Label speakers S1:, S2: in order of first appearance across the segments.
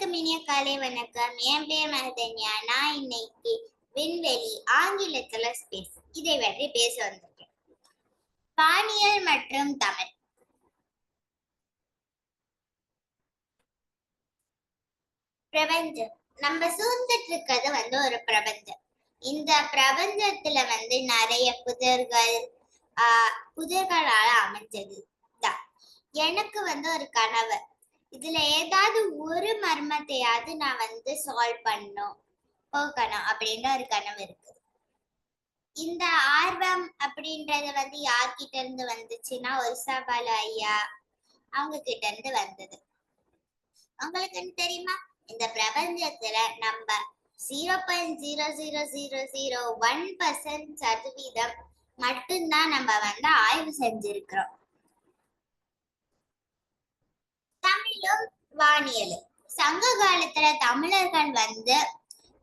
S1: அனைவருக்கும் இனிய காலை வணக்கம். என் பேர் மகதன்யா. நான் இன்னைக்கு விண்வெளி ஆங்கிலத்துல ஸ்பேஸ் இதை பற்றி பேச வந்திருக்கேன். வானியல் மற்றும் தமிழ். பிரபஞ்சம் நம்ம சூழ்ந்துட்டு இருக்கிறது ஒரு பிரபஞ்சம். இந்த பிரபஞ்சத்துல நிறைய புதிர்களால அமைஞ்சது தான். எனக்கு ஒரு கனவு, இதுல ஏதாவது ஒரு மர்மத்தையாவது நான் சால்வ் போகணும் அப்படின்ற ஒரு கனவு இருக்கு. இந்த ஆர்வம் அப்படின்றது யார்கிட்ட இருந்து வந்துச்சுன்னா ஒரிசாபால ஐயா அவங்க கிட்ட இருந்து வந்தது. உங்களுக்கு தெரியுமா, இந்த பிரபஞ்சத்துல நம்ம 0.00001% மட்டும்தான் நம்ம ஆய்வு செஞ்சிருக்கிறோம். தமிழும் வானியலும். சங்க காலத்துல தமிழர்கள்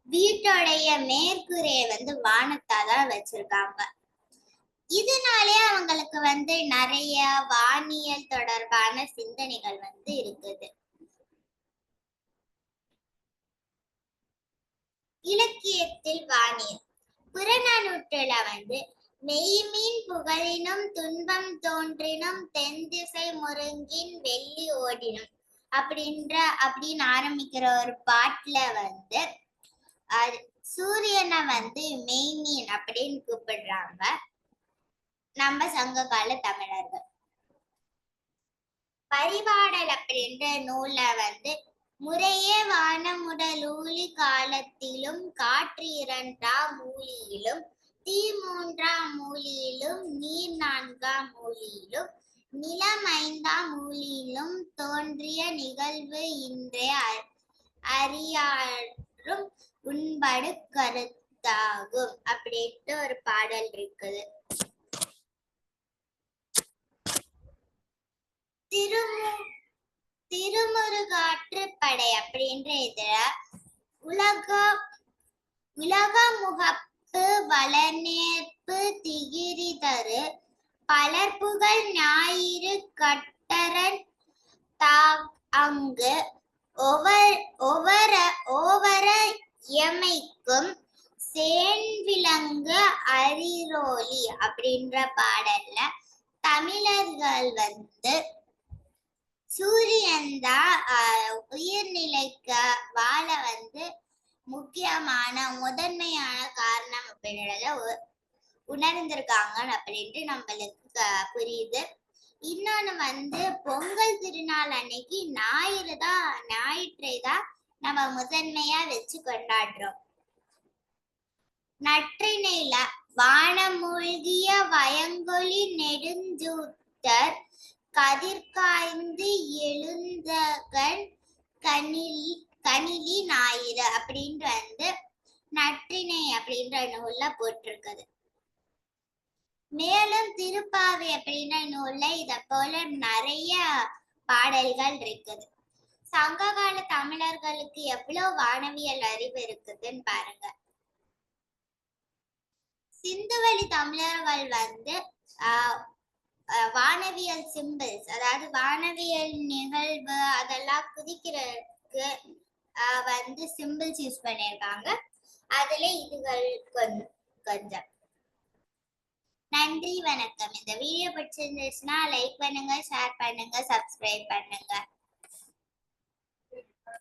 S1: வீட்டோடைய மேற்கூரையை வானத்தாதான் வச்சிருக்காங்க. இதனாலே அவங்களுக்கு நிறைய வானியல் தொடர்பான சிந்தனைகள் இருக்குது. இலக்கியத்தில் வானியல். புறநானூற்றுல மெய்மீன் புகழினும் துன்பம் தோன்றினும் தென் திசை முருங்கின் வெள்ளி ஓடினும் அப்படின்னு ஆரம்பிக்கிற ஒரு பாட்டுல சூரியனை மெய்மீன் அப்படின்னு கூப்பிடுறாங்க நம்ம சங்க கால தமிழர்கள். பரிபாடல் அப்படின்ற நூல்ல முறையே வானமுடல் ஊழி காலத்திலும் காற்று 2ஆம் மூலியிலும் தீ 3ஆம் மூலியிலும் நீர் 4ஆம் மூலியிலும் நிலம் 5ஆம் மூலியிலும் தோன்றிய நிகழ்வு இன்றே அறியாரும் உண்படு கருத்தாகும் அப்படின்ட்டு ஒரு பாடல் இருக்குது. திருமுருகாற்றுப்படை அப்படின்ற இதுல உலக முகப்பு வளநேர்ப்பு திகிரிதரு பலர்புகழ் ஞாயிறு கட்டரன் அங்கு ஓவர இயமைக்கும் சேன்விலங்கு அரிரோலி அப்படின்ற பாடல்ல தமிழர்கள் சூரியன் தான் உயிர்நிலைக்கு வாழ முக்கியமான முதன்மையான காரணம் அப்படின்றத உணர்ந்திருக்காங்க அப்படின்ட்டு நம்மளுக்கு புரியுது. இன்னொன்னு பொங்கல் திருநாள் அன்னைக்கு ஞாயிற்றை தான் நம்ம முதன்மையா வச்சு கொண்டாடுறோம். நற்றிணையில வானமூழ்கிய வயங்கொலி நெடுஞ்சூட்டர் கதிர்காய்ந்து எழுந்தகன் கணிலி ஞாயிறு அப்படின்ட்டு நற்றிணை அப்படின்ற நூல்ல போட்டிருக்குது. மேலும் திருப்பாவை அப்படின்ற நூல்ல இத போல நிறைய பாடல்கள் இருக்குது. சங்க கால தமிழர்களுக்கு எவ்வளவு வானவியல் அறிவு இருக்குதுன்னு பாருங்க. சிந்துவெளி தமிழர்கள் வானவியல் சிம்பிள்ஸ், அதாவது வானவியல் நிகழ்வு அதெல்லாம் குதிக்கிறதுக்கு சிம்பிள்ஸ் யூஸ் பண்ணியிருக்காங்க. அதுல இதுகள் கொஞ்சம். நன்றி, வணக்கம். இந்த வீடியோ பிடிச்சிருந்துச்சுன்னா லைக் பண்ணுங்க, ஷேர் பண்ணுங்க, சப்ஸ்கிரைப் பண்ணுங்க.